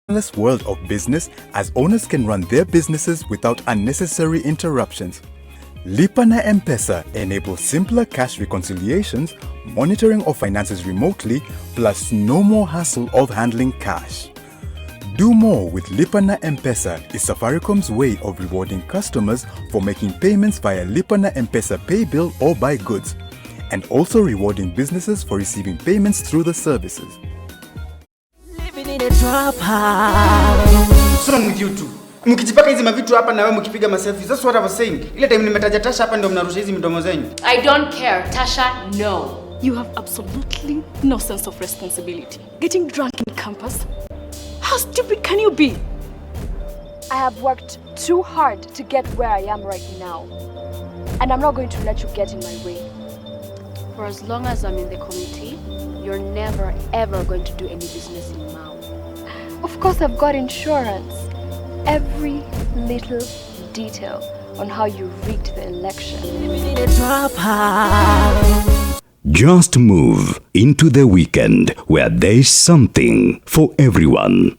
world of business as owners can run their businesses without unnecessary interruptions. Lipa na M-Pesa enables simpler cash reconciliations, monitoring of finances remotely, plus no more hassle of handling cash. Do more with Lipa na M-Pesa is Safaricom's way of rewarding customers for making payments via Lipa na M-Pesa pay bill or buy goods, and also rewarding businesses for receiving payments through the services. Living in a trap house. What's wrong with you two? Mkijipaka hizi mavitu hapa na wewe mkipiga maselfies. That's what I was saying. Ile time nimetaja Tasha hapa ndio mnarusha hizi midomo zenyu. I don't care. Tasha, no. You have absolutely no sense of responsibility. Getting drunk in campus? How stupid can you be? I have worked too hard to get where I am right now. And I'm not going to let you get in my way. For as long as I'm in the committee, you're never ever going to do any business in Mau. Of course I've got insurance. Every little detail on how you rigged the election. Just move into the weekend where there's something for everyone.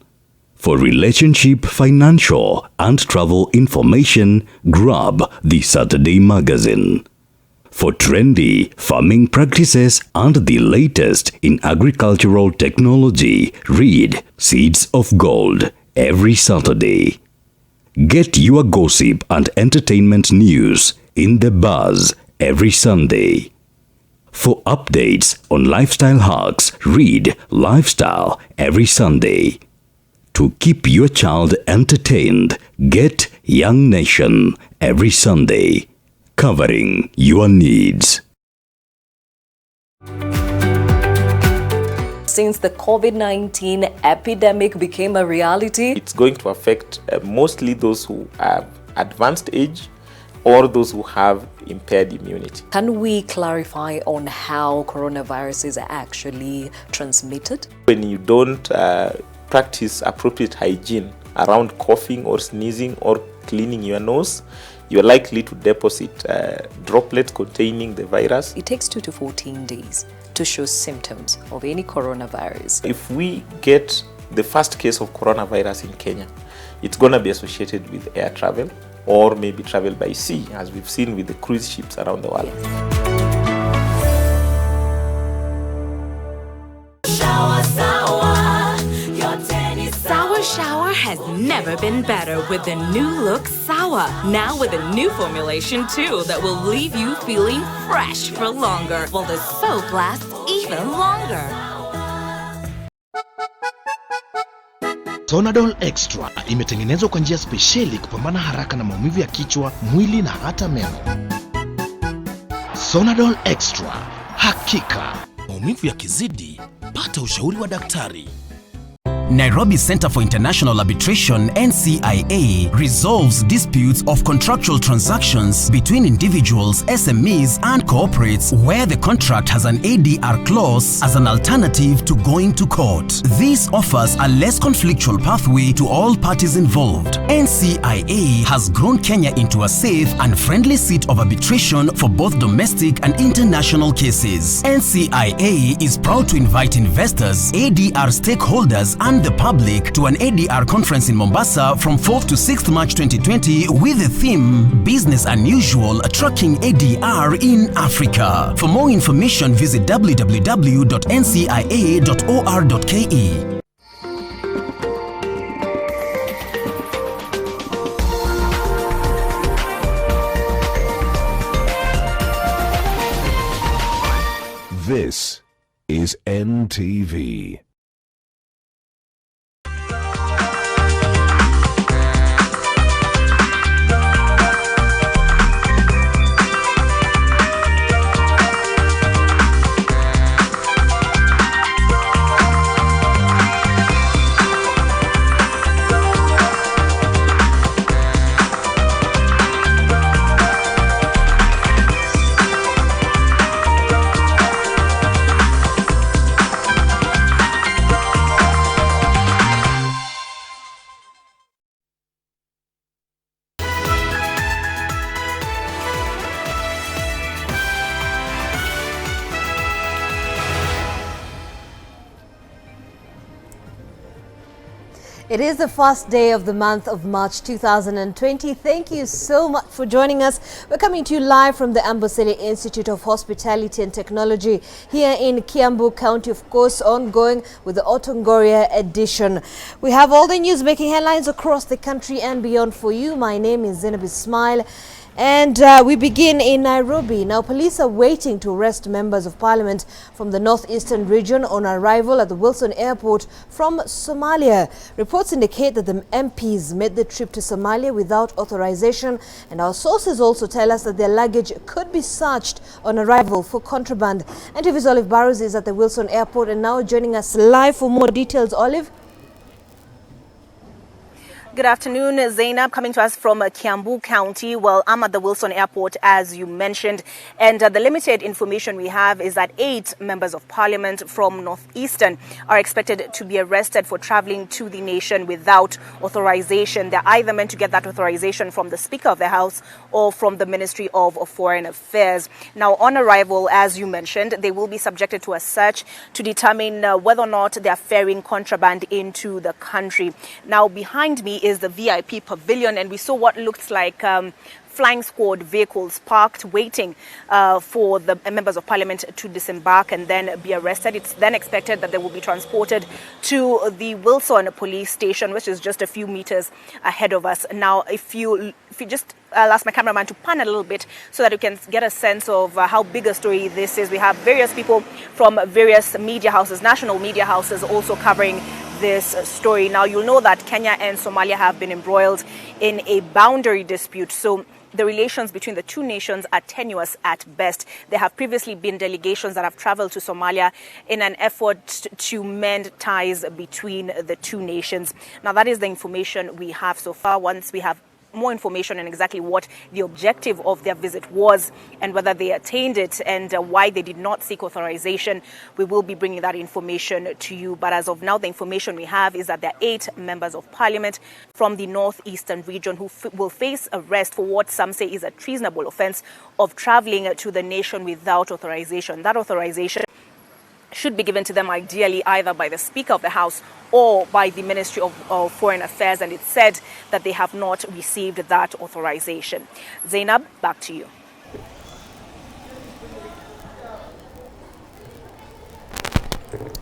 For relationship, financial, and travel information, grab the Saturday Magazine. For trendy farming practices and the latest in agricultural technology, read Seeds of Gold every Saturday. Get your gossip and entertainment news in The Buzz every Sunday. For updates on lifestyle hacks, read Lifestyle every Sunday. To keep your child entertained, get Young Nation every Sunday, covering your needs. Since the COVID-19 epidemic became a reality, it's going to affect mostly those who have advanced age or those who have impaired immunity. Can we clarify on how coronavirus is actually transmitted? When you don't practice appropriate hygiene around coughing or sneezing or cleaning your nose, you're likely to deposit droplets containing the virus. It takes 2 to 14 days to show symptoms of any coronavirus. If we get the first case of coronavirus in Kenya, it's going to be associated with air travel or maybe travel by sea, as we've seen with the cruise ships around the world. Sour Shower has never been better with the new look Sour. Now with a new formulation too that will leave you feeling fresh for longer, while the soap lasts even longer. Sonadol Extra imetengenezwa kwa njia spesheli kupambana haraka na maumivu ya kichwa, mwili na hata meno. Sonadol Extra, hakika maumivu yakizidi, pata ushauri wa daktari. Nairobi Center for International Arbitration (NCIA) resolves disputes of contractual transactions between individuals, SMEs, and corporates where the contract has an ADR clause as an alternative to going to court. This offers a less conflictual pathway to all parties involved. NCIA has grown Kenya into a safe and friendly seat of arbitration for both domestic and international cases. NCIA is proud to invite investors, ADR stakeholders, and the public to an ADR conference in Mombasa from 4th to 6th March 2020 with the theme Business Unusual Tracking ADR in Africa. For more information, visit www.ncia.or.ke. This is NTV. It is the first day of the month of March 2020. Thank you so much for joining us. We're coming to you live from the Amboseli Institute of Hospitality and Technology here in Kiambu County, of course, ongoing with the Otongoria edition. We have all the news making headlines across the country and beyond for you. My name is Zainab Ismail. And we begin in Nairobi. Now, police are waiting to arrest members of parliament from the northeastern region on arrival at the Wilson Airport from Somalia. Reports indicate that the MPs made the trip to Somalia without authorization, and our sources also tell us that their luggage could be searched on arrival for contraband. NTV's Olive Barrows is at the Wilson Airport and now joining us live for more details. Olive? Good afternoon, Zainab, coming to us from Kiambu County. Well, I'm at the Wilson Airport, as you mentioned, and the limited information we have is that 8 members of parliament from Northeastern are expected to be arrested for traveling to the nation without authorization. They're either meant to get that authorization from the Speaker of the House or from the Ministry of Foreign Affairs. Now, on arrival, as you mentioned, they will be subjected to a search to determine whether or not they are ferrying contraband into the country. Now, behind me is the VIP pavilion, and we saw what looked like flying squad vehicles parked waiting for the members of parliament to disembark and then be arrested. It's then expected that they will be transported to the Wilson police station, which is just a few meters ahead of us. Now, if you just I'll ask my cameraman to pan a little bit so that you can get a sense of how big a story this is. We have various people from various media houses, national media houses, also covering this story. Now, you'll know that Kenya and Somalia have been embroiled in a boundary dispute. So the relations between the two nations are tenuous at best. There have previously been delegations that have traveled to Somalia in an effort to mend ties between the two nations. Now, that is the information we have so far. Once we have more information on exactly what the objective of their visit was and whether they attained it and why they did not seek authorization, we will be bringing that information to you. But as of now, the information we have is that there are 8 members of parliament from the northeastern region who will face arrest for what some say is a treasonable offense of traveling to the nation without authorization. That authorization should be given to them ideally either by the Speaker of the House or by the Ministry of Foreign Affairs, and it's said that they have not received that authorization. Zainab, back to you.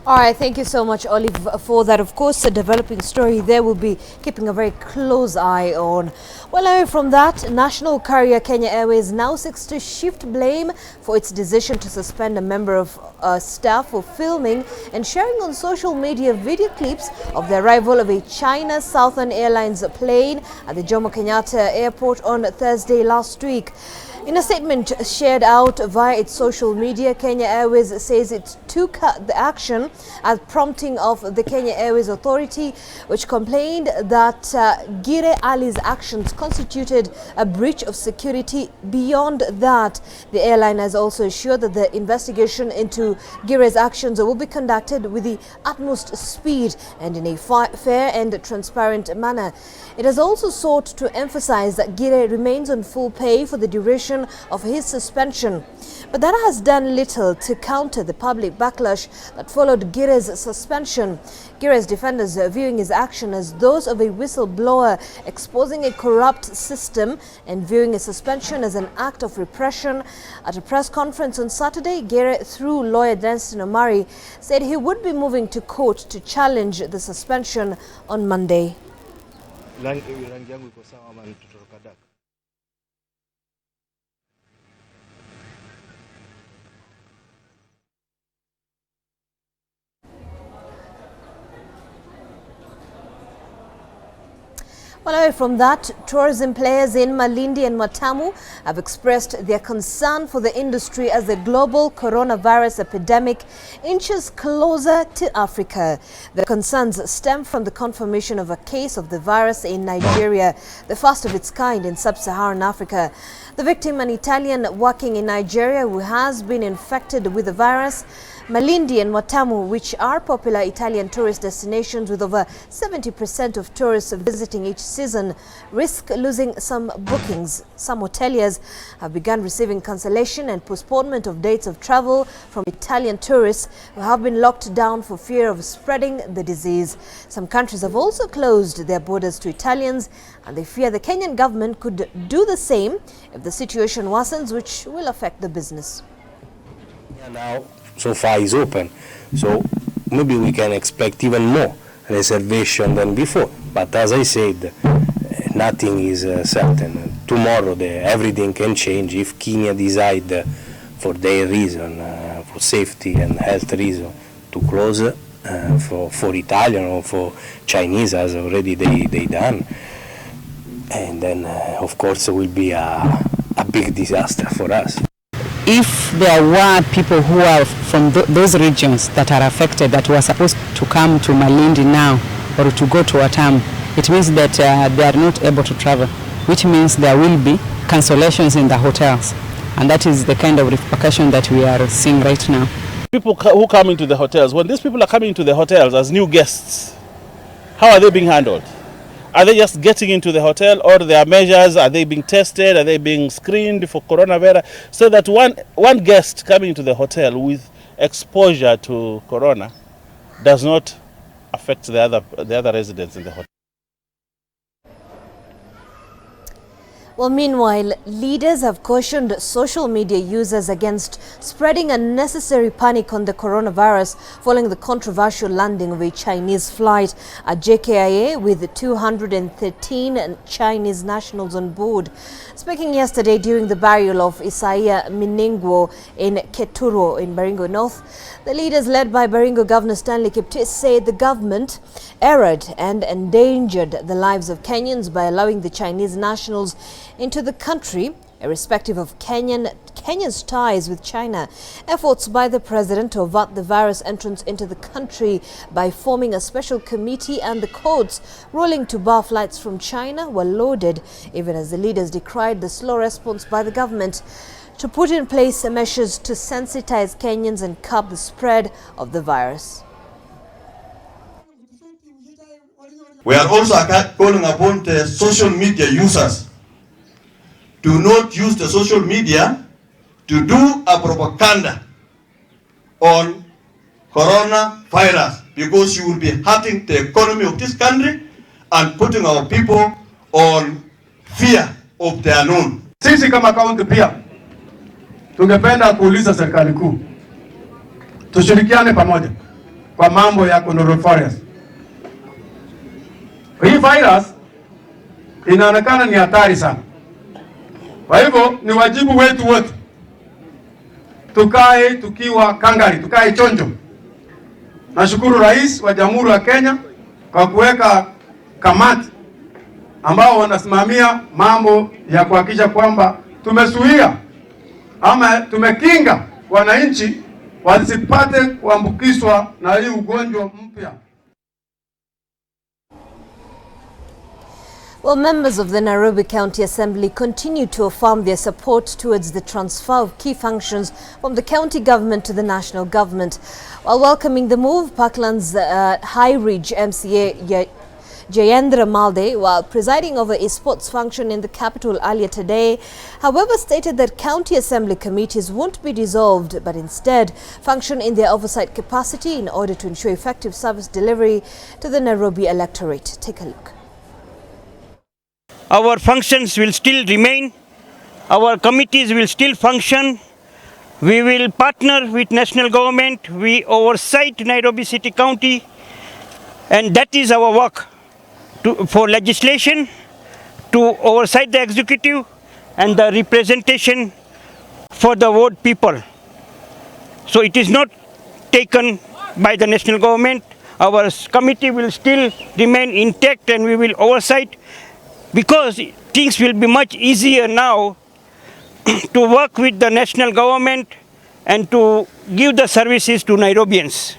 All right, thank you so much, Olive, for that. Of course, a developing story there will be keeping a very close eye on. Well, away from that, national carrier Kenya Airways now seeks to shift blame for its decision to suspend a member of staff for filming and sharing on social media video clips of the arrival of a China Southern Airlines plane at the Jomo Kenyatta Airport on Thursday last week. In a statement shared out via its social media, Kenya Airways says it took the action at prompting of the Kenya Airways Authority, which complained that Gire Ali's actions constituted a breach of security. Beyond that, the airline has also assured that the investigation into Gire's actions will be conducted with the utmost speed and in a fair and transparent manner. It has also sought to emphasize that Gire remains on full pay for the duration of his suspension. But that has done little to counter the public backlash that followed Gire's suspension. Gire's defenders viewing his action as those of a whistleblower exposing a corrupt system and viewing a suspension as an act of repression. At a press conference on Saturday, Gire, through lawyer Danstan Omari, said he would be moving to court to challenge the suspension on Monday. Well, away from that, tourism players in Malindi and Matamu have expressed their concern for the industry as the global coronavirus epidemic inches closer to Africa. The concerns stem from the confirmation of a case of the virus in Nigeria, the first of its kind in sub-Saharan Africa. The victim, an Italian working in Nigeria who has been infected with the virus, Malindi and Watamu, which are popular Italian tourist destinations with over 70% of tourists visiting each season, risk losing some bookings. Some hoteliers have begun receiving cancellation and postponement of dates of travel from Italian tourists who have been locked down for fear of spreading the disease. Some countries have also closed their borders to Italians, and they fear the Kenyan government could do the same if the situation worsens, which will affect the business. Now, so far is open, so maybe we can expect even more reservation than before. But as I said, nothing is certain. Tomorrow everything can change if Kenya decide for their reason, for safety and health reason, to close for Italian or for Chinese, as already they done. And then, of course, it will be a big disaster for us. If there were people who are from those regions that are affected that were supposed to come to Malindi now or to go to Watamu, it means that they are not able to travel, which means there will be cancellations in the hotels. And that is the kind of repercussion that we are seeing right now. People who come into the hotels, when these people are coming into the hotels as new guests, how are they being handled? Are they just getting into the hotel, or their measures, are they being tested, are they being screened for coronavirus, so that one guest coming to the hotel with exposure to corona does not affect the other residents in the hotel? Well, meanwhile, leaders have cautioned social media users against spreading unnecessary panic on the coronavirus following the controversial landing of a Chinese flight at JKIA with 213 Chinese nationals on board. Speaking yesterday during the burial of Isaiah Miningwo in Keturo in Baringo North, the leaders led by Baringo Governor Stanley Kiptis said the government erred and endangered the lives of Kenyans by allowing the Chinese nationals into the country, irrespective of Kenya's ties with China. Efforts by the president to avert the virus entrance into the country by forming a special committee and the courts ruling to bar flights from China were lauded, even as the leaders decried the slow response by the government to put in place measures to sensitize Kenyans and curb the spread of the virus. We are also calling upon the social media users to not use the social media to do a propaganda on coronavirus, because you will be hurting the economy of this country and putting our people on fear of the unknown. Sisi kama kaunti pia tungependa kuuliza serikali kuu tushirikiane pamoja kwa mambo ya coronavirus. Hii virus inaonekana ni hatari sana. Kwa hivyo ni wajibu wetu wote tukae tukiwa kangari, tukae chonjo. Nashukuru Rais wa Jamhuri ya Kenya kwa kuweka kamati ambao wanasimamia mambo ya kuhakikisha kwamba tumezuia ama tumekinga wananchi wasipate kuambukizwa na hii ugonjwa mpya. Well, members of the Nairobi County Assembly continue to affirm their support towards the transfer of key functions from the county government to the national government. While welcoming the move, Parkland's High Ridge MCA Jayendra Malde, while presiding over a sports function in the capital earlier today, however, stated that county assembly committees won't be dissolved, but instead function in their oversight capacity in order to ensure effective service delivery to the Nairobi electorate. Take a look. Our functions will still remain, our committees will still function. We will partner with national government, we oversight Nairobi City County, and that is our work for legislation, to oversight the executive and the representation for the ward people. So it is not taken by the national government. Our committee will still remain intact and we will oversight, because things will be much easier now to work with the national government and to give the services to Nairobians.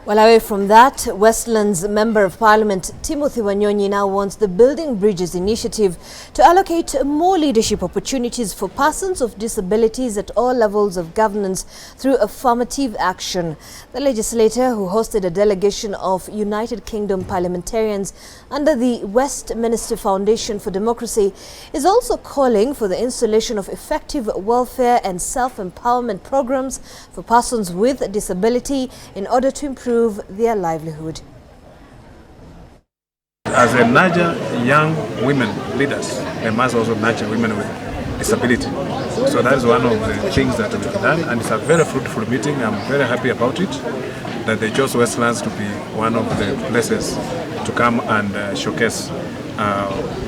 Well, away from that, Westlands Member of Parliament Timothy Wanyonyi now wants the Building Bridges initiative to allocate more leadership opportunities for persons of disabilities at all levels of governance through affirmative action. The legislator, who hosted a delegation of United Kingdom parliamentarians under the Westminster Foundation for Democracy, is also calling for the installation of effective welfare and self-empowerment programs for persons with disability in order to improve their livelihood. As they nurture young women leaders, they must also nurture women with disability. So that is one of the things that we've done, and it's a very fruitful meeting. I'm very happy about it, that they chose Westlands to be one of the places to come and showcase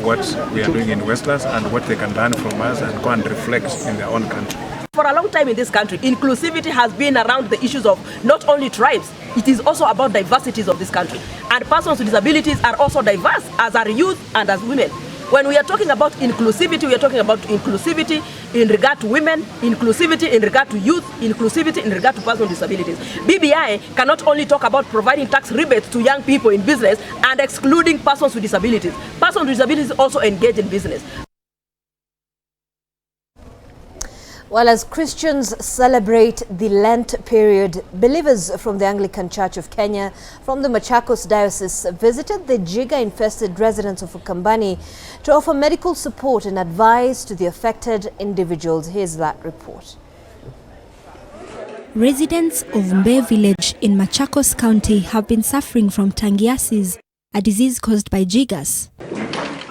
what we are doing in Westlands and what they can learn from us and go and reflect in their own country. For a long time in this country, inclusivity has been around the issues of not only tribes, it is also about diversities of this country. And persons with disabilities are also diverse, as are youth and as women. When we are talking about inclusivity, we are talking about inclusivity in regard to women, inclusivity in regard to youth, inclusivity in regard to persons with disabilities. BBI cannot only talk about providing tax rebates to young people in business and excluding persons with disabilities. Persons with disabilities also engage in business. Well, as Christians celebrate the Lent period, believers from the Anglican Church of Kenya from the Machakos Diocese visited the Jiga-infested residents of Ukambani to offer medical support and advice to the affected individuals. Here's that report. Residents of Mbe village in Machakos County have been suffering from tangiasis, a disease caused by jigas.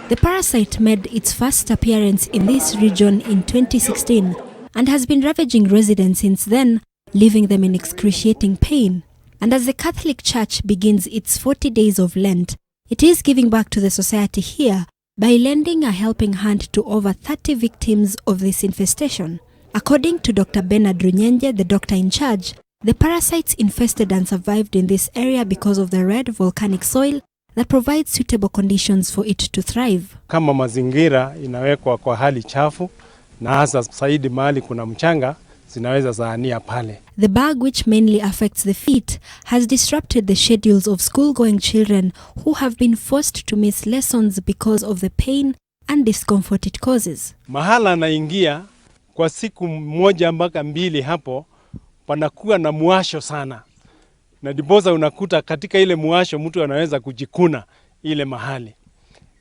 The parasite made its first appearance in this region in 2016 and has been ravaging residents since then, leaving them in excruciating pain. And as the Catholic Church begins its 40 days of Lent, it is giving back to the society here by lending a helping hand to over 30 victims of this infestation. According to Dr. Bernard Runyenje, the doctor in charge, the parasites infested and survived in this area because of the red volcanic soil that provides suitable conditions for it to thrive. Kama mazingira inawekwa kwa hali chafu, na hasa zaidi mahali kuna mchanga, zinaweza zaania pale. The bug, which mainly affects the feet, has disrupted the schedules of school-going children who have been forced to miss lessons because of the pain and discomfort it causes. Mahala naingia kwa siku moja mpaka mbili hapo, panakuwa na muasho sana. Na diposa unakuta katika ile muasho mtu anaweza kujikuna ile mahali.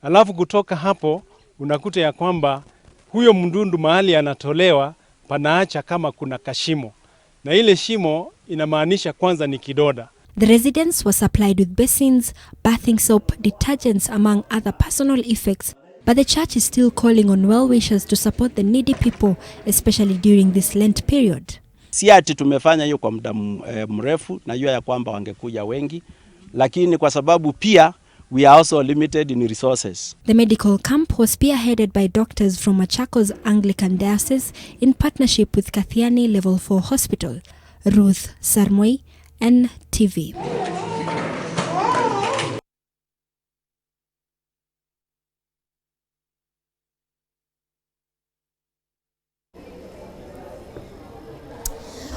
Alafu kutoka hapo unakuta ya kwamba huyo mdundu mahali anatolewa panaacha kama kuna kashimo. Na ile shimo inamaanisha kwanza ni kidoda. The residents were supplied with basins, bathing soap, detergents among other personal effects, but the church is still calling on well-wishers to support the needy people, especially during this Lent period. Si ati tumefanya hiyo kwa muda mrefu, najua ya kwamba wangekuja wengi, lakini kwa sababu pia we are also limited in resources. The medical camp was spearheaded by doctors from Machakos Anglican Diocese in partnership with Kathiani Level 4 Hospital. Ruth Sarmoi, NTV.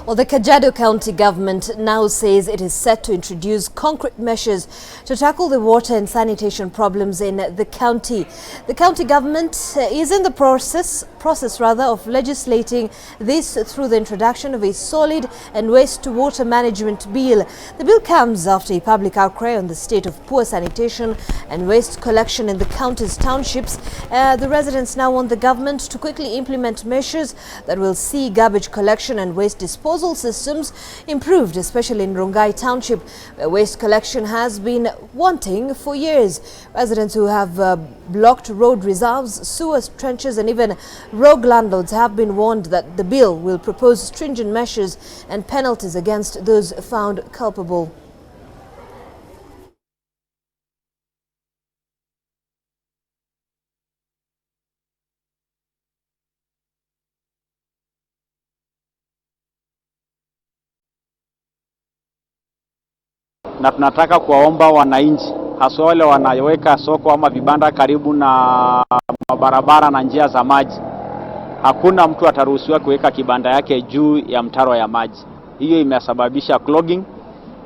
Well, the Kajiado County government now says it is set to introduce concrete measures to tackle the water and sanitation problems in the county. The county government is in the process of legislating this through the introduction of a solid and waste-to-water management bill. The bill comes after a public outcry on the state of poor sanitation and waste collection in the county's townships. The residents now want the government to quickly implement measures that will see garbage collection and waste disposal systems improved, especially in Rongai Township, where waste collection has been wanting for years. Residents who have blocked road reserves, sewer trenches and even rogue landlords have been warned that the bill will propose stringent measures and penalties against those found culpable. Na tunataka kuwaomba wananchi, hasa wale wanaweka soko ama vibanda karibu na barabara na njia za maji, hakuna mtu ataruhusiwa kuweka kibanda yake juu ya mtaro ya maji. Hiyo imesababisha clogging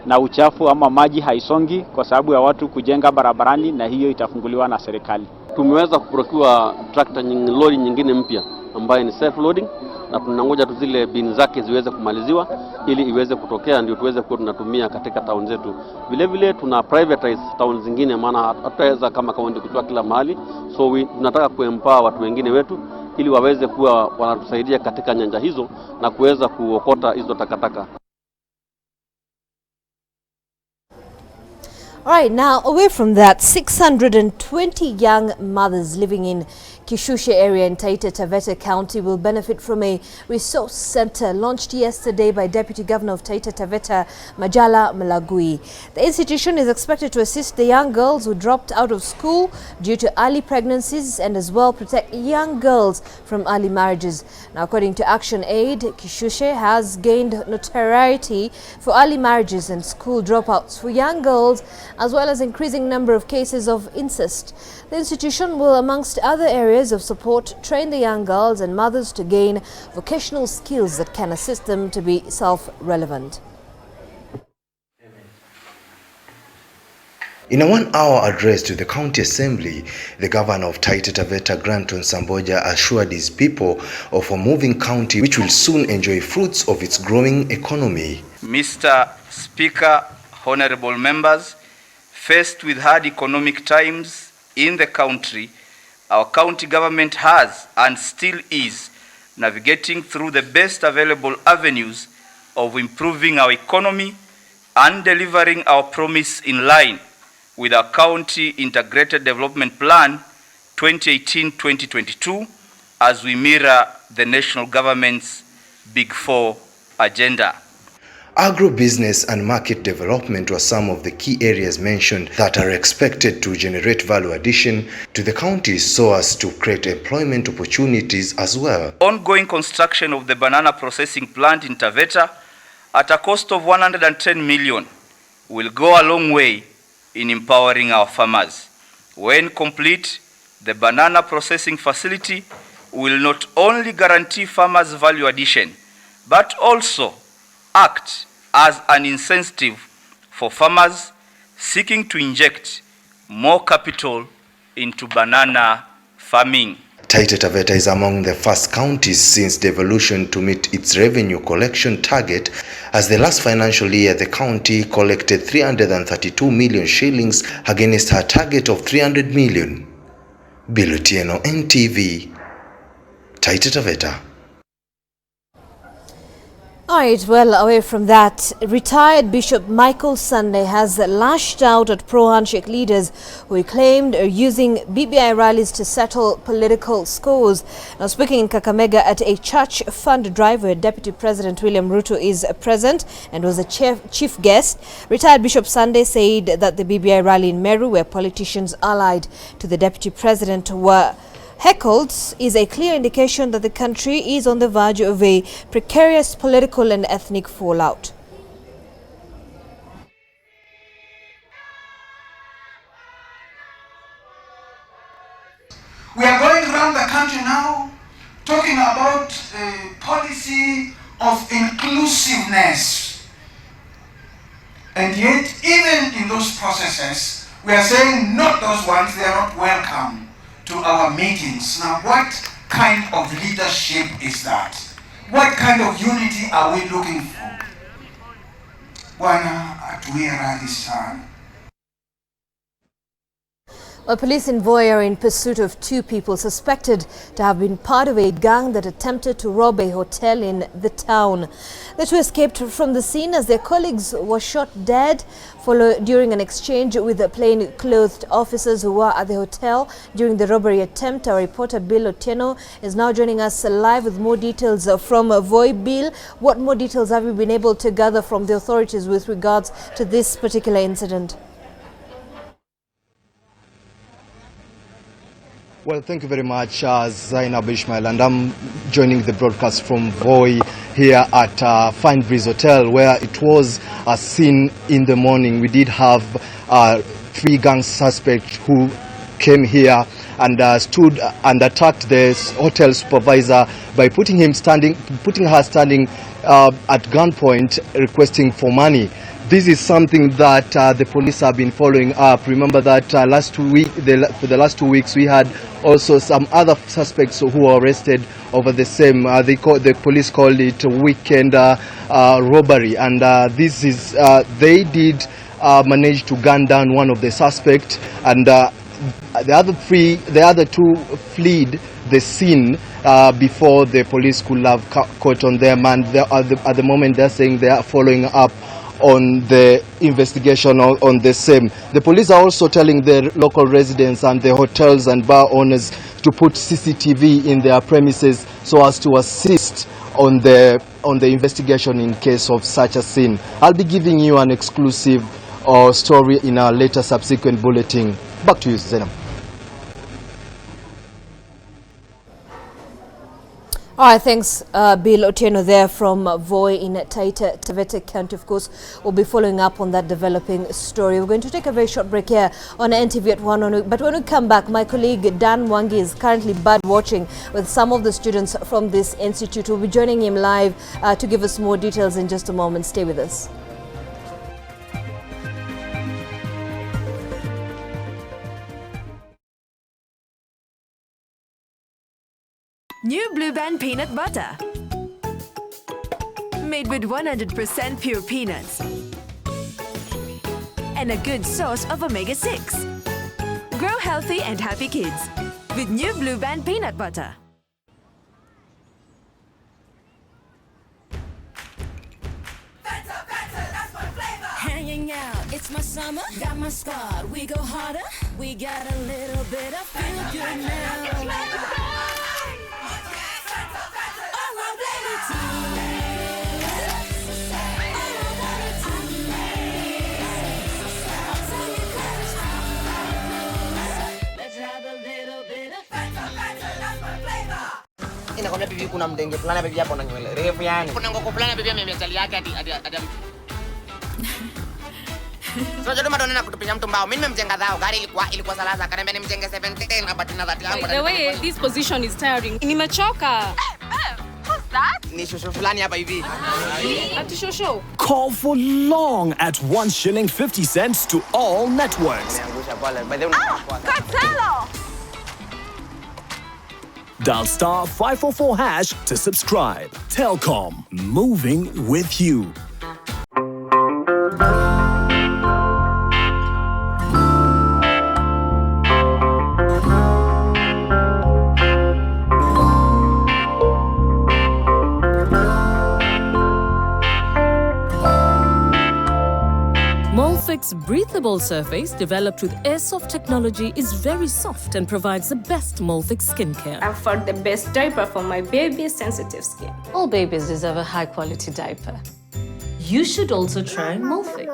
na uchafu ama maji haisongi kwa sababu ya watu kujenga barabarani, na hiyo itafunguliwa na serikali. Tumeweza kuprocure tractor lori nyingine mpya ambayo ni self loading, na tunangoja tu zile bin zake ziweze kumaliziwa ili iweze kutokea ndio tuweze kuwa tunatumia katika town zetu. Vile vile tuna privatize town zingine, maana hatutaweza kama kaunti kutoa kila mahali, so tunataka kuempower watu wengine wetu ili waweze kuwa wanatusaidia katika nyanja hizo na kuweza kuokota hizo takataka. All right, now away from that, 620 young mothers living in Kishushe area in Taita Taveta County will benefit from a resource center launched yesterday by Deputy Governor of Taita Taveta, Majala Malagui. The institution is expected to assist the young girls who dropped out of school due to early pregnancies and as well protect young girls from early marriages. Now, according to Action Aid, Kishushe has gained notoriety for early marriages and school dropouts for young girls, as well as increasing number of cases of incest. The institution will, amongst other areas of support, train the young girls and mothers to gain vocational skills that can assist them to be self-relevant. In a one-hour address to the County Assembly, the Governor of Taita Taveta, Granton Samboja, assured his people of a moving county which will soon enjoy fruits of its growing economy. Mr. Speaker, honorable members, faced with hard economic times in the country, our county government has and still is navigating through the best available avenues of improving our economy and delivering our promise in line with our County Integrated Development Plan 2018-2022 as we mirror the national government's Big Four agenda. Agro-business and market development were some of the key areas mentioned that are expected to generate value addition to the county so as to create employment opportunities as well. Ongoing construction of the banana processing plant in Taveta at a cost of 110 million will go a long way in empowering our farmers. When complete, the banana processing facility will not only guarantee farmers value addition, but also act as an incentive for farmers seeking to inject more capital into banana farming. Taita Taveta is among the first counties since devolution to meet its revenue collection target, as the last financial year the county collected 332 million shillings against her target of 300 million. Bilutieno, NTV, Taita Taveta. Alright, well, away from that, retired Bishop Michael Sunday has lashed out at pro-handshake leaders who he claimed are using BBI rallies to settle political scores. Now, speaking in Kakamega at a church fund drive where Deputy President William Ruto is present and was a chief guest, retired Bishop Sunday said that the BBI rally in Meru, where politicians allied to the Deputy President were heckled, is a clear indication that the country is on the verge of a precarious political and ethnic fallout. We are going around the country now talking about a policy of inclusiveness. And yet, even in those processes, we are saying not those ones, they are not welcome to our meetings. Now, what kind of leadership is that? What kind of unity are we looking for? Bwana atuie radhi sana. Well, police in Voi are in pursuit of two people suspected to have been part of a gang that attempted to rob a hotel in the town. The two escaped from the scene as their colleagues were shot dead during an exchange with the plain-clothed officers who were at the hotel during the robbery attempt. Our reporter Bill Otieno is now joining us live with more details from Voi. Bill, what more details have you been able to gather from the authorities with regards to this particular incident? Well, thank you very much, Zainab, Ismail, and I'm joining the broadcast from Voi here at Fine Breeze Hotel, where it was seen in the morning. We did have 3 gang suspects who came here and stood and attacked the hotel supervisor by putting her standing at gunpoint, requesting for money. this is something that the police have been following up. Remember that for the last 2 weeks, we had also some other suspects who were arrested over the same. The police called it weekend robbery, and they did manage to gun down one of the suspects, and the other two fled the scene before the police could have caught on them, and at the moment they're saying they are following up on the investigation on the same. The police are also telling the local residents and the hotels and bar owners to put CCTV in their premises so as to assist on the investigation in case of such a scene. I'll be giving you an exclusive story in a later subsequent bulletin. Back to you, Zainab. All right, thanks, Bill Otieno there from Voi in Taita Taveta County. Of course, we'll be following up on that developing story. We're going to take a very short break here on NTV at 1. But when we come back, my colleague Dan Wangi is currently bird watching with some of the students from this institute. We'll be joining him live to give us more details in just a moment. Stay with us. New Blue Band peanut butter. Made with 100% pure peanuts. And a good source of omega-6. Grow healthy and happy kids with New Blue Band peanut butter. Hanging out, it's my summer, got my squad, we go harder, we got a little bit of feel good now. Inakwambia bibi kuna mdenge fulani bibi hapo na nywele refu yani. Kuna ngoko fulani bibi amemechali yake hadi So jadi madonna na kutupinya mtu mbao. Mimi nimemjenga dhao gari ilikuwa salaza akaniambia nimjenge 17 na but na 30 yangu. The way this position is tiring. Nimechoka. Who's that? Ni shosho fulani hapa hivi. Ati shosho. Call for long at 1 shilling 50 cents to all networks. Cartelo! Dial star 544 hash to subscribe. Telkom, moving with you. Molfix breathable surface developed with Airsoft technology is very soft and provides the best Molfix skincare. I've found the best diaper for my baby's sensitive skin. All babies deserve a high-quality diaper. You should also try Molfix.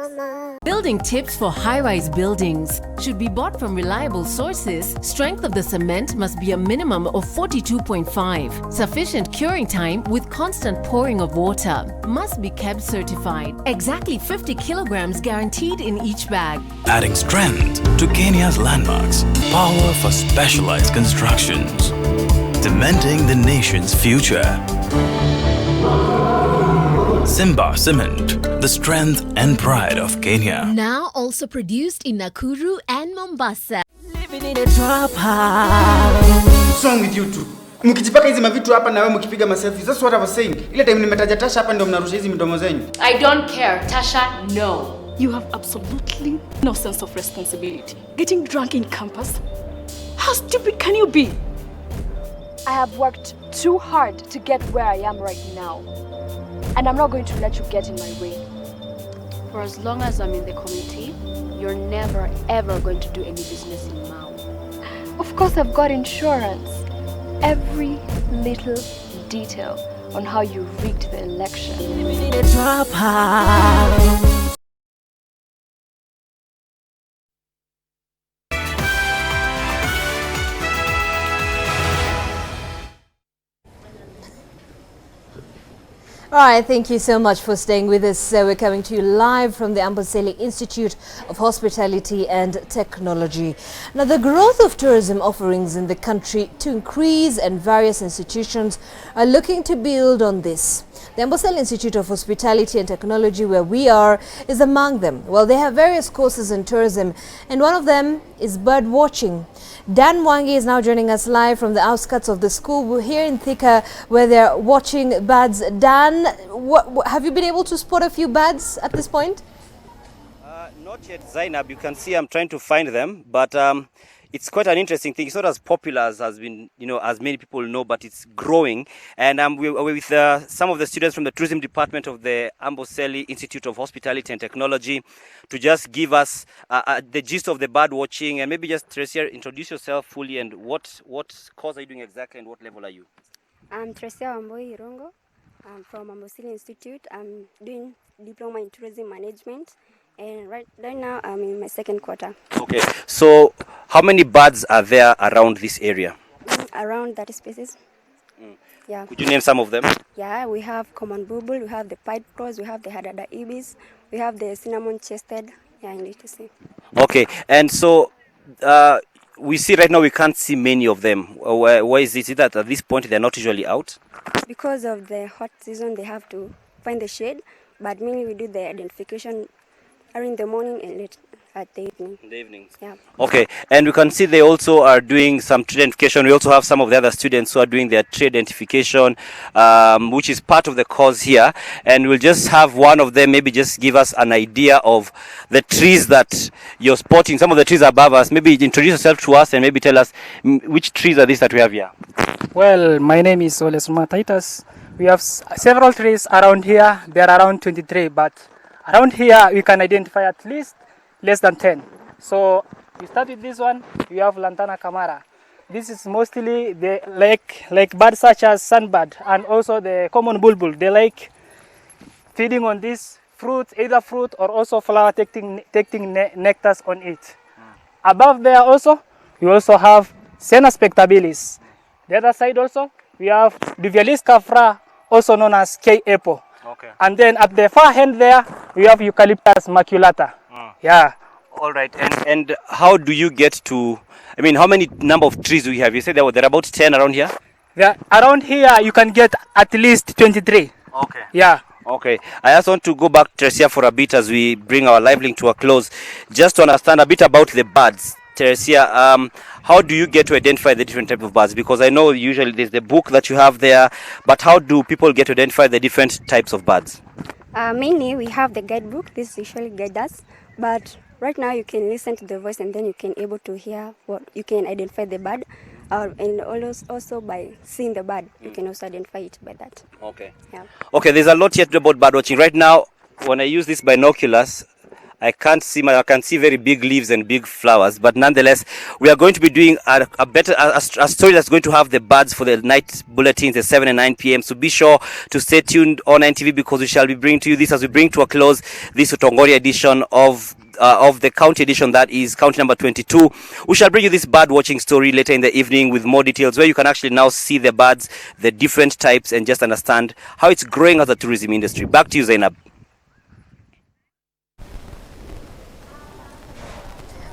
Building tips for high-rise buildings should be bought from reliable sources. Strength of the cement must be a minimum of 42.5. Sufficient curing time with constant pouring of water. Must be KEB certified. Exactly 50 kilograms guaranteed in each bag. Adding strength to Kenya's landmarks. Power for specialized constructions. Cementing the nation's future. Simba Cement, the strength and pride of Kenya. Now also produced in Nakuru and Mombasa. Living in a trap house. What's wrong with you two? Mkijipaka hizi mavitu hapa na wewe mkipiga maselfies. That's what I was saying. Ile time nimetaja Tasha hapa ndio mnarusha hizi midomo zenyu. I don't care. Tasha, no. You have absolutely no sense of responsibility. Getting drunk in campus? How stupid can you be? I have worked too hard to get where I am right now. And I'm not going to let you get in my way. For as long as I'm in the committee, you're never ever going to do any business in Mau. Of course I've got insurance. Every little detail on how you rigged the election. Living in a trap house. All right, thank you so much for staying with us. We're coming to you live from the Amboseli Institute of Hospitality and Technology. Now, the growth of tourism offerings in the country to increase, and various institutions are looking to build on this. The Amboseli Institute of Hospitality and Technology, where we are, is among them. Well, they have various courses in tourism, and one of them is bird watching. Dan Mwangi is now joining us live from the outskirts of the school. We're here in Thika, where they're watching birds. Dan, have you been able to spot a few birds at this point? Not yet, Zainab. You can see I'm trying to find them, but it's quite an interesting thing. It's not as popular as has been, as many people know, but it's growing. And we're with some of the students from the tourism department of the Amboseli Institute of Hospitality and Technology to just give us the gist of the bird watching, and maybe just, Trecia, introduce yourself fully and what course are you doing exactly and what level are you? I'm Trecia Wamboi Irongo. I'm from Amboseli Institute. I'm doing diploma in tourism management. And right now, I'm in my second quarter. Okay, so how many birds are there around this area? Around 30 species. Yeah. Could you name some of them? Yeah, we have common bulbul, we have the pied crows, we have the hadada ibis, we have the cinnamon-chested. Yeah, I need to see. Okay, and so we see right now we can't see many of them. Why is it that at this point they're not usually out? Because of the hot season, they have to find the shade, but mainly we do the identification early in the morning and late at the evening. In the evenings. Yeah. Okay, and we can see they also are doing some tree identification. We also have some of the other students who are doing their tree identification, which is part of the course here. And we'll just have one of them maybe just give us an idea of the trees that you're spotting, some of the trees above us. Maybe introduce yourself to us and maybe tell us which trees are these that we have here. Well, my name is Olesuma Titus. We have several trees around here. There are around 23, but around here we can identify at least less than 10. So we start with this one. We have Lantana camara. This is mostly the like birds such as sunbird and also the common bulbul. They like feeding on this fruit, either fruit or also flower, taking nectars on it. Above there also, we also have Senna spectabilis. The other side also, we have Duvialis cafra, also known as K apple. Okay. And then at the far end there, we have Eucalyptus maculata. Yeah. All right. And how do you get to, how many number of trees do we have? You said there are about 10 around here? Yeah. Around here, you can get at least 23. Okay. Yeah. Okay. I just want to go back, Trecia, for a bit as we bring our live link to a close, just to understand a bit about the birds. Trecia, how do you get to identify the different type of birds? Because I know usually there's the book that you have there, but how do people get to identify the different types of birds? Mainly, we have the guidebook. This usually guides us, but right now you can listen to the voice and then you can able to hear what you can identify the bird, and also by seeing the bird, you can also identify it by that. Okay. Yeah. Okay, there's a lot yet about bird watching. Right now, when I use these binoculars, I can see very big leaves and big flowers, but nonetheless, we are going to be doing a story that's going to have the birds for the night bulletins at 7 and 9 p.m. So be sure to stay tuned on NTV because we shall be bringing to you this as we bring to a close this Utongori edition of the county edition, that is county number 22. We shall bring you this bird watching story later in the evening with more details where you can actually now see the birds, the different types, and just understand how it's growing as a tourism industry. Back to you, Zainab.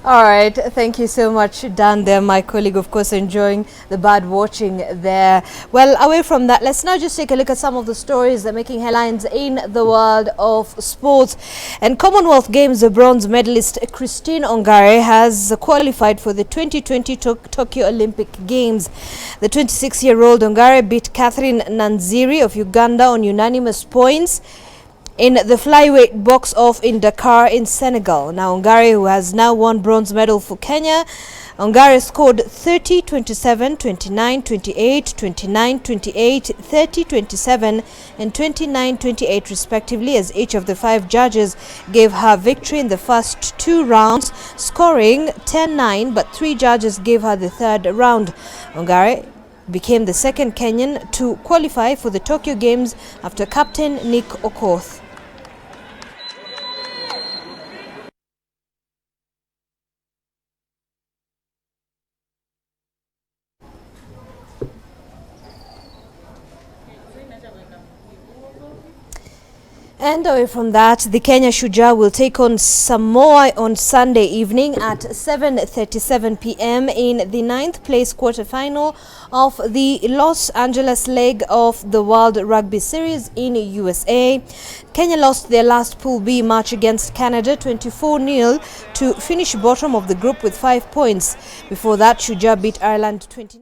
All right, thank you so much, Dan there, my colleague, of course, enjoying the bird watching there. Well, away from that, let's now just take a look at some of the stories that are making headlines in the world of sports. And Commonwealth Games, the bronze medalist Christine Ongare has qualified for the 2020 Tokyo Olympic Games. The 26-year-old Ongare beat Catherine Nanziri of Uganda on unanimous points in the flyweight box-off in Dakar in Senegal. Now Ongare, who has now won bronze medal for Kenya, Ongare scored 30, 27, 29, 28, 29, 28, 30, 27 and 29, 28 respectively, as each of the 5 judges gave her victory in the first 2 rounds, scoring 10-9, but 3 judges gave her the 3rd round. Ongare became the second Kenyan to qualify for the Tokyo Games after Captain Nick Okoth. And away from that, the Kenya Shujaa will take on Samoa on Sunday evening at 7:37 p.m. in the 9th place quarterfinal of the Los Angeles leg of the World Rugby Series in USA. Kenya lost their last Pool B match against Canada 24-0 to finish bottom of the group with 5 points. Before that, Shujaa beat Ireland 20.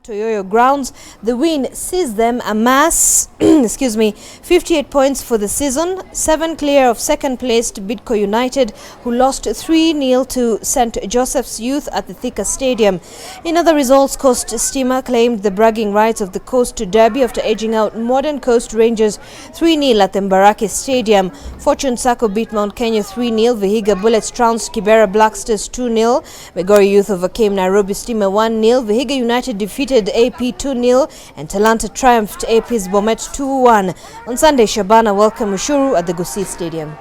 Toyoyo grounds. The win sees them amass 58 points for the season, 7 clear of second placed Bidco United, who lost 3-0 to St. Joseph's Youth at the Thika Stadium. In other results, Coast Steamer claimed the bragging rights of the Coast Derby after edging out Modern Coast Rangers 3-0 at the Mbaraki Stadium. Fortune Sacco beat Mount Kenya 3-0. Vihiga Bullets trounced Kibera Blackstars 2-0. Migori Youth overcame Nairobi Steamer 1-0. Vihiga United defeated AP 2-0 and Talanta triumphed AP's Bomet 2-1. On Sunday, Shabana welcomed Ushuru at the Gusii Stadium.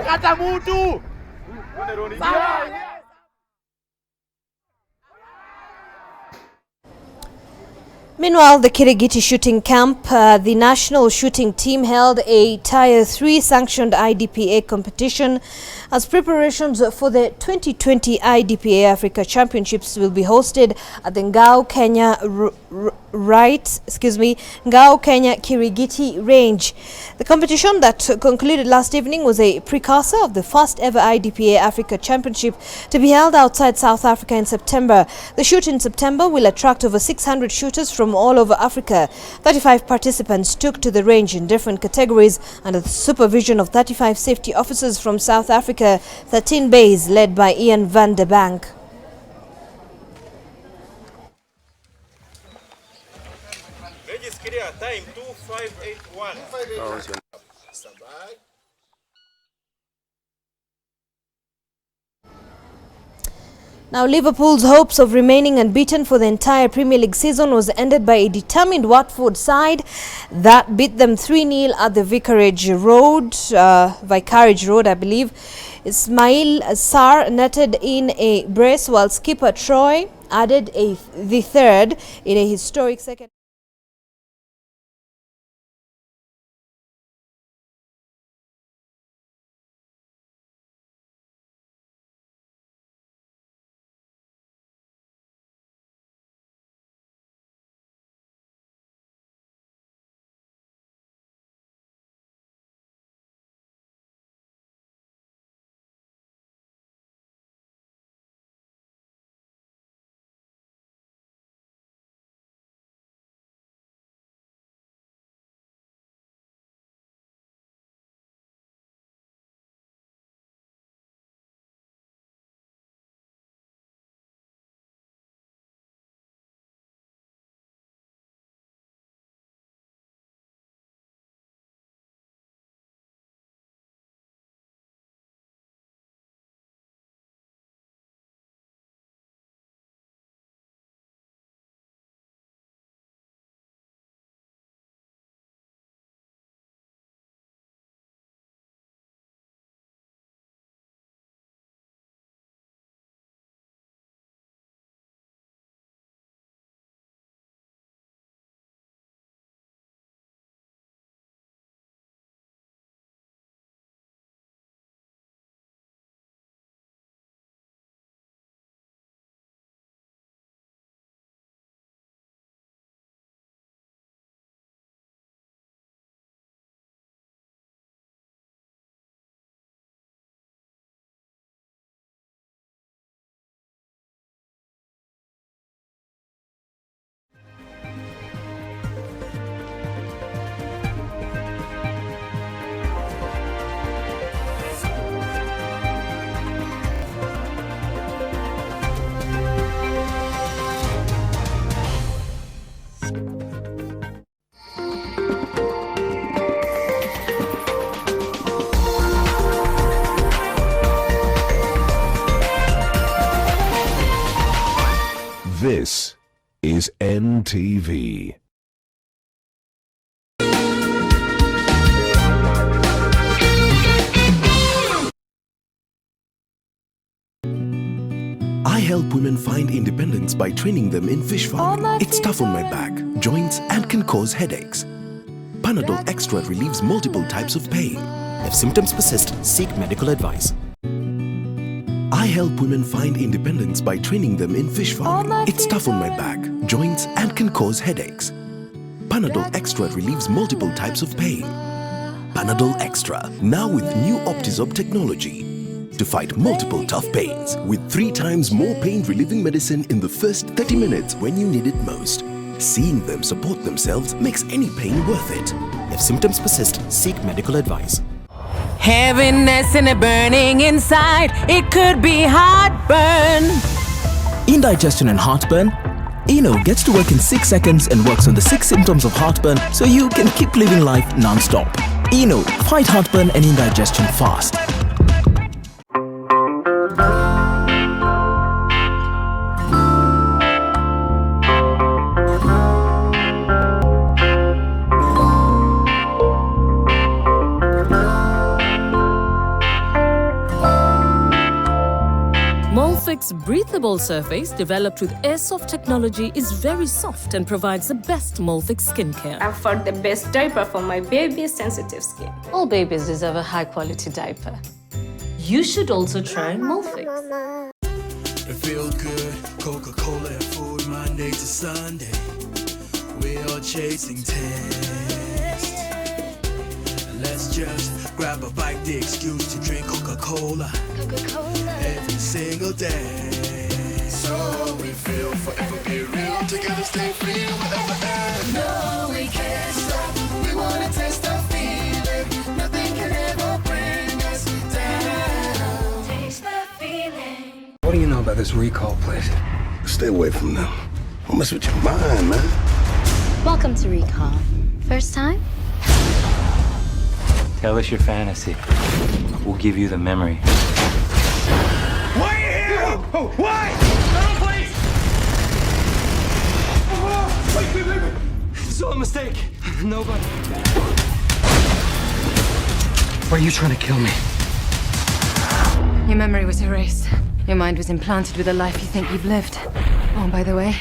Kata mutu. Meanwhile, the Kirigiti shooting camp, the national shooting team held a Tier 3 sanctioned IDPA competition as preparations for the 2020 IDPA Africa Championships will be hosted at the Ngao Kenya Ngao Kenya Kirigiti range. The competition that concluded last evening was a precursor of the first ever IDPA Africa Championship to be held outside South Africa in September. The shoot in September will attract over 600 shooters from all over Africa. 35 participants took to the range in different categories under the supervision of 35 safety officers from South Africa, 13 bays led by Ian van der Bank. Time 2581. Now, Liverpool's hopes of remaining unbeaten for the entire Premier League season was ended by a determined Watford side that beat them 3-0 at the Vicarage Road, I believe. Ismail Sarr netted in a brace while skipper Troy added the third in a historic second. This is NTV. I help women find independence by training them in fish farming. It's tough on my back, joints, and can cause headaches. Panadol Extra relieves multiple types of pain. If symptoms persist, seek medical advice. I help women find independence by training them in fish farming. It's tough on my back, joints, and can cause headaches. Panadol Extra relieves multiple types of pain. Panadol Extra, now with new Optizorb technology, to fight multiple tough pains with 3 times more pain-relieving medicine in the first 30 minutes when you need it most. Seeing them support themselves makes any pain worth it. If symptoms persist, seek medical advice. Heaviness and a burning inside, it could be heartburn. Indigestion and heartburn? Eno gets to work in 6 seconds and works on the 6 symptoms of heartburn so you can keep living life non-stop. Eno, fight heartburn and indigestion fast. Molfix breathable surface developed with Airsoft technology is very soft and provides the best Molfix skincare. I've found the best diaper for my baby's sensitive skin. All babies deserve a high-quality diaper. You should also try Molfix. It feels good, Coca-Cola and food Monday to Sunday. We're all chasing taste. Let's just grab a bite, the excuse to drink Coca-Cola. Every single day. So we feel forever be real. Together stay free whatever. No, we can't stop. We wanna taste the feeling. Nothing can ever bring us down. Taste the feeling. What do you know about this recall place? Stay away from them. Don't mess with your mind, man. Welcome to Recall. First time? Tell us your fantasy. We'll give you the memory. Why are you here? Oh, why? No, please! Wait. It's all a mistake. Nobody. Why are you trying to kill me? Your memory was erased. Your mind was implanted with a life you think you've lived. Oh, by the way,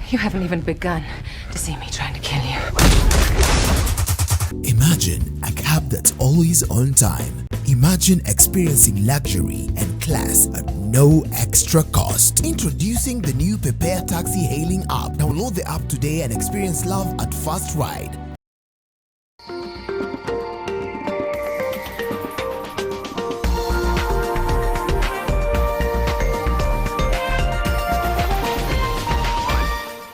you haven't even begun to see me trying to kill you. Imagine a cab that's always on time. Imagine experiencing luxury and class at no extra cost. Introducing the new Prepare Taxi hailing app. Download the app today and experience love at first ride.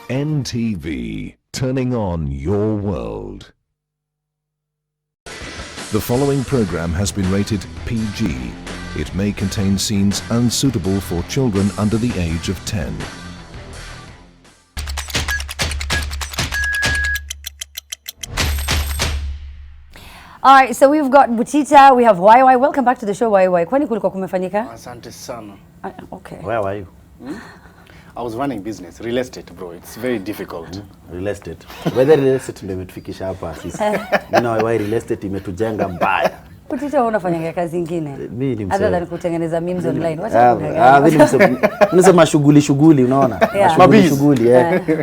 NTV, turning on your world. The following program has been rated PG. It may contain scenes unsuitable for children under the age of 10. All right, so we've got Butita, we have YY. Welcome back to the show, YY. Kwani kulikuwa kumefanyika? Asante sana. Okay. Where were you? I was running business, real estate, bro. It's very difficult. Real estate. Whether real estate ndio imetufikisha hapa sisi. Mimi why real estate imetujenga mbaya. Butita unafanya kazi nyingine? Mimi ni other than kutengeneza memes online. Wacha mimi nisema shughuli unaona? Shughuli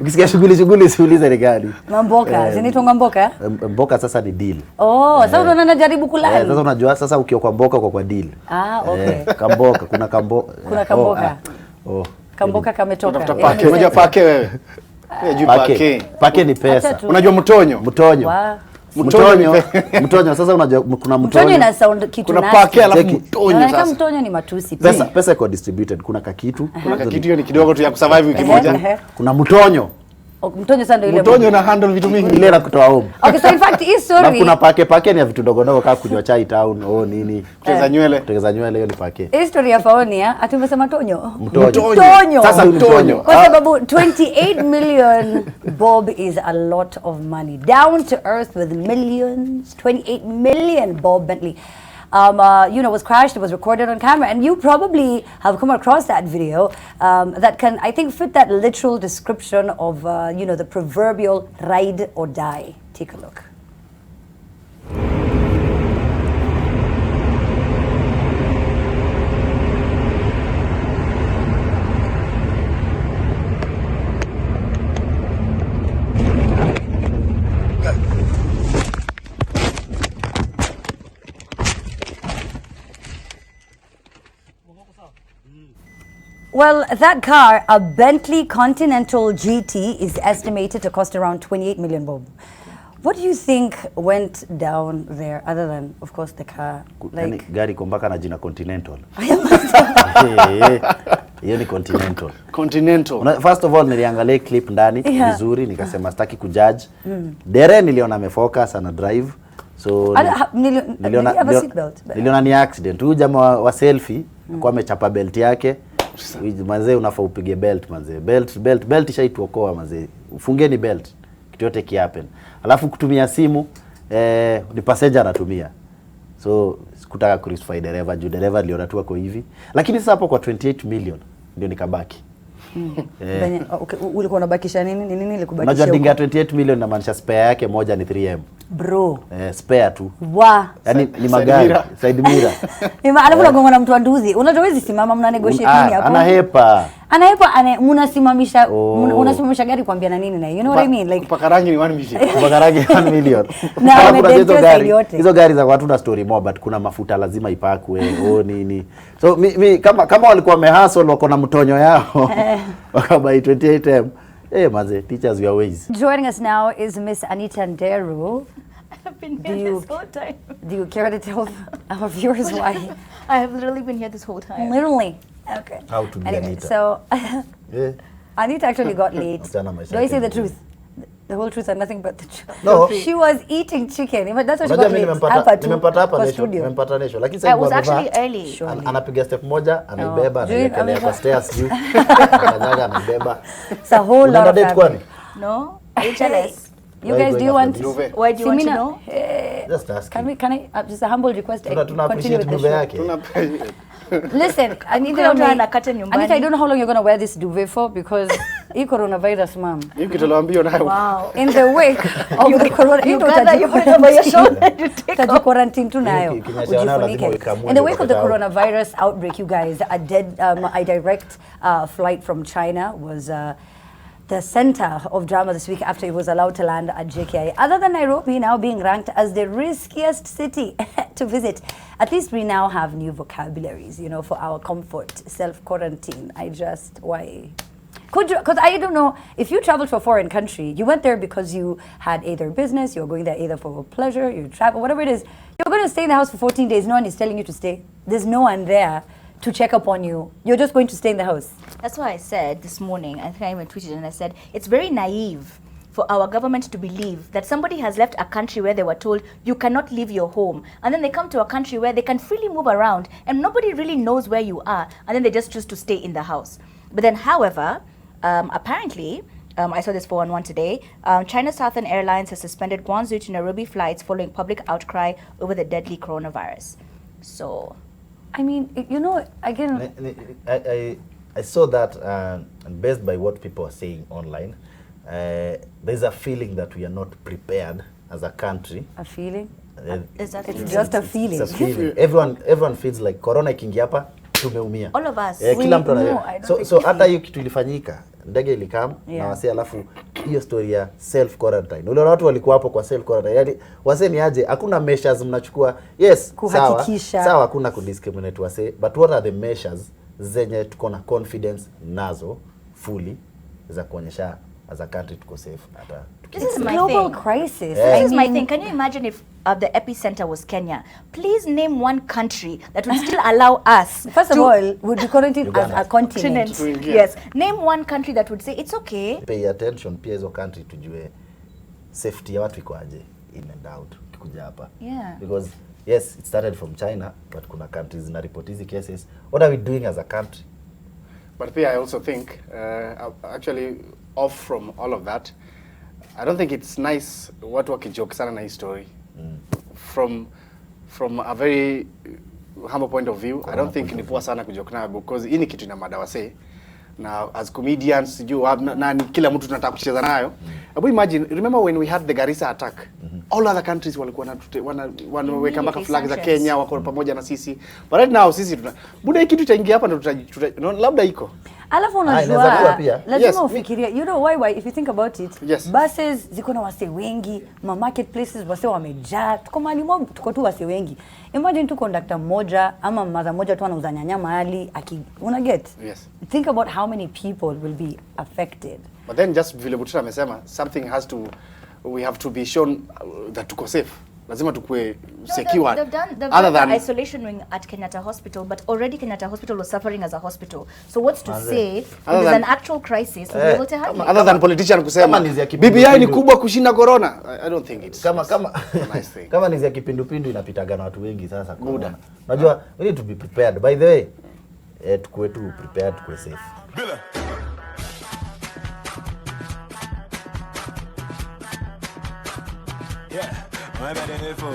Ukisikia shughuli siulize ni gani. Mamboka, zinaitwa mboka? Mboka sasa ni deal. Oh, sasa unaona najaribu kulala. Sasa unajua sasa ukiwa kwa mboka kwa deal. Okay. Kamboka, kuna kamboka. Kuna kamboka. Kamboka kametoka. Unatafuta pake, unajua pake wewe? Pake ni pesa. Unajua mtonyo? Mtonyo sasa unajua kuna mtonyo ina sound kitu kuna pake alafu mtonyo sasa. Kama mtonyo ni matusi pia. Pesa iko distributed. Kuna kakitu. Kuna kakitu hiyo ni kidogo tu ya kusurvive wiki moja. Kuna mtonyo. Mtonyo sasa ndio ile. Mtonyo na handle vitu mingi. Ile na kutoa home. Okay, so in fact hii story. Na kuna pake ni ya vitu ndogo ndogo kama kunywa chai town nini. Kuteza nywele hiyo ni pake. Hii story ya Faonia atumesema tonyo. Mtonyo. Sasa mtonyo. Kwa sababu 28 million bob is a lot of money. Down to earth with millions. 28 million bob Bentley. was crashed. It was recorded on camera, and you probably have come across that video that can, I think, fit that literal description of the proverbial ride or die. Take a look. Well, that car, a Bentley Continental GT, is estimated to cost around 28 million bob. What do you think went down there, other than, of course, the car? Like, gari kombaka na jina Continental. Hiyo ni Continental. Continental. First of all, niliangalia clip ndani vizuri, nikasema sitaki kujudge. Dere niliona amefocus ana drive. So niliona ni accident. Huyu jamaa wa selfie kwa amechapa belt yake. Manze unafaa upige belt manze. Belt ishaituokoa manze. Ufungeni belt. Kitu yote kihappen. Alafu kutumia simu ni passenger anatumia. So sikutaka crucify dereva, juu dereva aliona tu ako hivi. Lakini sasa hapo kwa 28 million ndio nikabaki. Okay, ulikuwa unabakisha nini? Nini ilikubakisha? Unajua dinga 28 million na maanisha spare yake moja ni 3M. Bro. Spare tu. Wa. Yaani ni magari, side mirror. Alafu unagonga na mtu anduzi. Unajua hizi simama mna negotiate nini hapo? Anahepa. Mnasimamisha unasimamisha gari kuambia na nini na you know what I mean, like kupaka rangi ni 1 million. Kupaka rangi 1 million. Na hizo gari za watu na story more, but kuna mafuta lazima ipakwe nini. So kama walikuwa wamehustle wako na mtonyo yao wakabai 28M. Maze, teachers your ways. Joining us now is Miss Anita Nderu. I've been here this whole time. Do you care to tell our viewers why? I have literally been here this whole time. Literally? Okay. How to be Anita. So, yeah. Anita actually got late. Do I say the truth? The whole truth and nothing but the truth. No. She was eating chicken. But that's what she got late. Nimempata nesho. Lakini sasa I was actually early. Anapiga step moja, anaibeba, anaelekea kwa stairs juu. Anakanyaga, anaibeba. It's a whole lot of family. No? Are you jealous? You guys, do you want why do you want to know? Just ask. Can I just a humble request? Continue with the show. Listen, Anita, I don't know how long you're going to wear this duvet for, because coronavirus, ma'am. Wow. In the wake of the corona, you put it over your shoulder, you take off. Quarantine tunayo. In the wake of the coronavirus outbreak, you guys, a direct flight from China was the center of drama this week after it was allowed to land at JKI. Other than Nairobi now being ranked as the riskiest city to visit, at least we now have new vocabularies, for our comfort, self-quarantine. Why? Because I don't know, if you travel to a foreign country, you went there because you had either business, you're going there either for pleasure, you travel, whatever it is, you're going to stay in the house for 14 days, no one is telling you to stay. There's no one there to check up on you. You're just going to stay in the house. That's why I said this morning, I think I even tweeted and I said, it's very naive for our government to believe that somebody has left a country where they were told you cannot leave your home, and then they come to a country where they can freely move around and nobody really knows where you are, and then they just choose to stay in the house. But then, however, apparently, I saw this 411 today, China Southern Airlines has suspended Guangzhou to Nairobi flights following public outcry over the deadly coronavirus. So, I mean, again, I saw that, and based by what people are saying online, there's a feeling that we are not prepared as a country. A feeling? Is that it's just a feeling. It's a feeling. Everyone feels like corona ikiingia hapa tumeumia. All of us. Kila mtu so hata hiyo kitu ilifanyika, ndege ilikam na wase, alafu hiyo story ya self quarantine. Wale watu walikuwa hapo kwa self quarantine. Yaani wase ni aje, hakuna measures mnachukua. Yes, sawa hakuna kudiscriminate wase, but what are the measures zenye tuko na confidence nazo fully za kuonyesha as a country tuko safe hata this is my global thing. Crisis. This is my thing. Can you imagine if the epicenter was Kenya? Please name one country that would still allow us. First of all, would be quarantined as a continent. Yes. Name one country that would say it's okay. Pay attention pia hizo country tujue safety ya watu iko aje in and out kuja hapa. Yeah. Because yes, it started from China, but kuna countries na report hizi cases. What are we doing as a country? But I also think, actually, off from all of that, I don't think it's nice watu wakijoke sana na hii story. from a very humble point of view, I don't think ni poa sana kujokana because hii ni kitu ina mada wase. Na as comedians, na kila mtu tunataka kucheza nayo. Hebu imagine, remember when we had the Garissa attack? All other countries walikuwa wanaweka mpaka flag za Kenya wako pamoja na sisi. But right now sisi buda hii kitu itaingia hapa ndo labda iko. Alafu unajua lazima ufikirie, you know why if you think about it, buses ziko na wase wengi, marketplaces wase wamejaa, tuko mahali mob, tuko tu wase wengi. Imagine tu conductor mmoja ama mother mmoja tu anauza nyanya mahali una get. Think about how many people will be affected. But then just vile Butita amesema, we have to be shown that tuko safe. Lazima tukue secure. They've done the isolation wing at Kenyatta Hospital, but already Kenyatta Hospital was suffering as a hospital. So what's to say if there's an actual crisis to be able to handle it? Other than politician kusema BBI ni kubwa kushinda corona. I don't think it's kama a nice thing. Kama nizi ya kipindupindu inapitaga na watu wengi sasa corona. Unajua we need to be prepared. By the way, tukue tu prepared, tukue safe. Yeah, I'm at the info.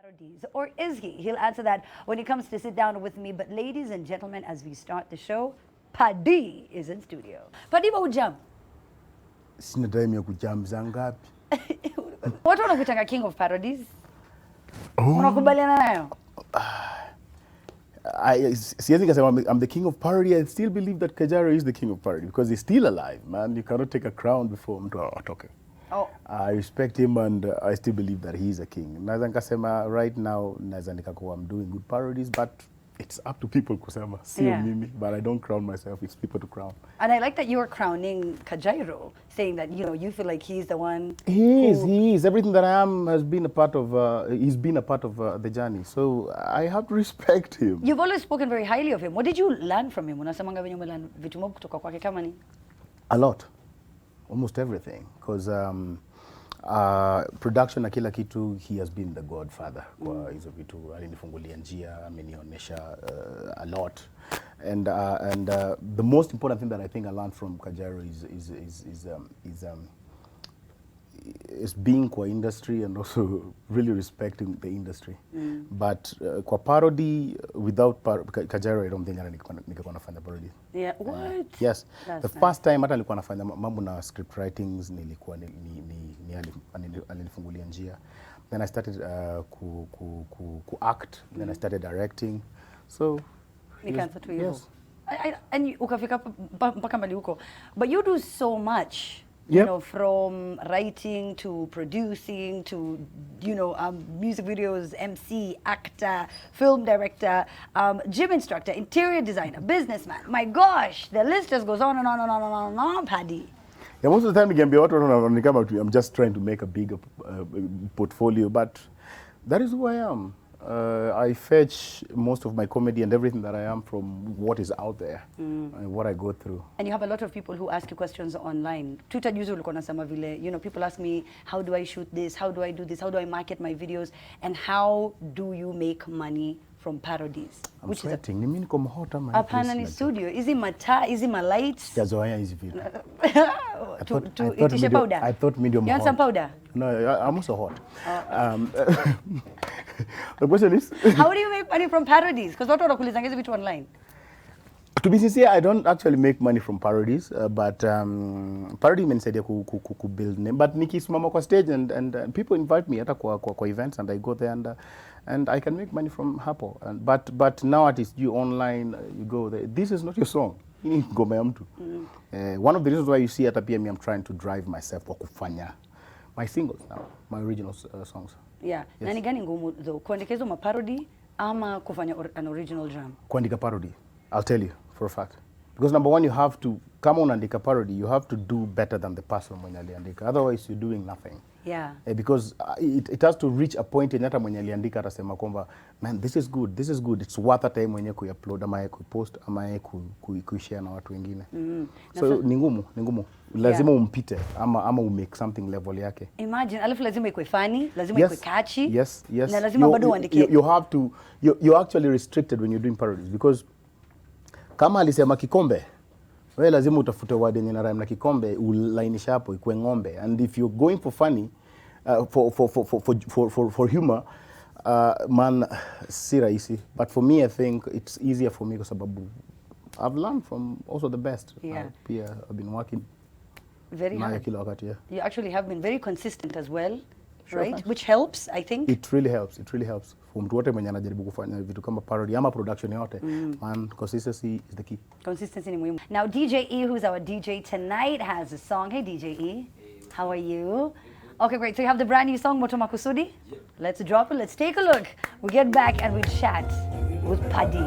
parodies, or is he? He'll answer that when he comes to sit down with me. But ladies and gentlemen, as we start the show, Paddy is in studio. Paddy, ba ujam? Sina time ya kujam za ngapi? Watu wanakuitanga king of parodies. Unakubaliana nayo? Siwezi kasema I'm the king of parody. I still believe that Kajara is the king of parody because he's still alive, man. You cannot take a crown before mtu atoke. Oh. I respect him and I still believe that he is a king. Naweza nikasema right now naweza nikakuwa I'm doing good parodies, but it's up to people kusema, sio mimi, but I don't crown myself, it's people to crown. And I like that you are crowning Kajairo, saying that, you know, you feel like he's the one. He is. Everything that I am has been a part of, he's been a part of the journey. So I have to respect him. You've always spoken very highly of him. What did you learn from him? Unasemanga venye umelearn vitu mob kutoka kwake kama ni? A lot. Almost everything. Because production na kila kitu, he has been the godfather kwa hizo vitu. Alinifungulia njia, amenionyesha a lot. And the most important thing that I think I learned from Kajaro is being kwa industry and also really respecting the industry. But kwa parody, without Kajaro, I don't think ningekuwa nafanya parody. Yeah, what? Yes. That's The first time hata nilikuwa nafanya mambo na script writings, nilikuwa alinifungulia njia. Then I started ku act, then I started directing. So nikaanza tu hivyo. And ukafika mpaka mbali huko. But you do so much. You know, from writing to producing to, you know, music videos, MC, actor, film director, gym instructor, interior designer, businessman. My gosh, the list just goes on and on and on and on and on, Paddy. Yeah, most of the time nikiambia watu I'm just trying to make a bigger portfolio, but that is who I am. I fetch most of my comedy and everything that I am from what is out there and what I go through. And you have a lot of people who ask you questions online. Twitter usually ulikuwa nasema vile, you know, people ask me, how do I shoot this? How do I do this? How do I market my videos? And how do you make money from parodies? I'm sweating. Ni mimi niko hot ama hapana ni studio. Hizi mataa, hizi lights. Sijazoea hizi vitu. Itishe powder. I thought medium hot. You want some powder? No, I'm also hot. The question is, how do you make money from parodies? Because watu wanakuuliza hizi vitu online. To be sincere, I don't actually make money from parodies, but parody imenisaidia ku build name. But nikisimama kwa stage and people invite me hata kwa events and I go there and I can make money from hapo. But now it is you online, you go there. This is not your song. Ngoma ya mtu. One of the reasons why you see hata pia me, I'm trying to drive myself kwa kufanya my singles now, my original songs. Yeah. Yes. Na ni gani ngumu though? Kuandika hizo maparody ama kufanya an original drum? Kuandika parody. I'll tell you for a fact. Because number one, you have to, kama unaandika parody, you have to do better than the person mwenye aliandika. Otherwise, you're doing nothing. Yeah. Because it has to reach a point in hata mwenye aliandika atasema kwamba, man, this is good. It's worth a time mwenye kuupload ama kupost ama kuishare na watu wengine. So ni ngumu. Lazima umpite ama umake something level yake. Imagine, alafu lazima ikuwe funny, lazima ikuwe catchy. Yes. Na lazima bado uandike. You have to, you're actually restricted when you're doing parodies because kama alisema kikombe, wewe lazima utafute word yenye na rhyme na kikombe, ulainisha hapo ikuwe ng'ombe. And if you're going for funny, for humor, man, si rahisi. But for me, I think it's easier for me kwa sababu I've learned from also the best. Yeah. I've been working very hard. Kila wakati, yeah. You actually have been very consistent as well. Sure, right? thanks. Which helps, I think. It really helps. For mtu wote mwenye anajaribu kufanya vitu kama parody ama production yote, man, consistency is the key. Consistency ni muhimu. Now DJ E, who's our DJ tonight, has a song. Hey DJ E, how are you? Okay, great. So you have the brand new song, Moto Makusudi? Yeah. Let's drop it. Let's take a look. We get back and we chat with Paddy.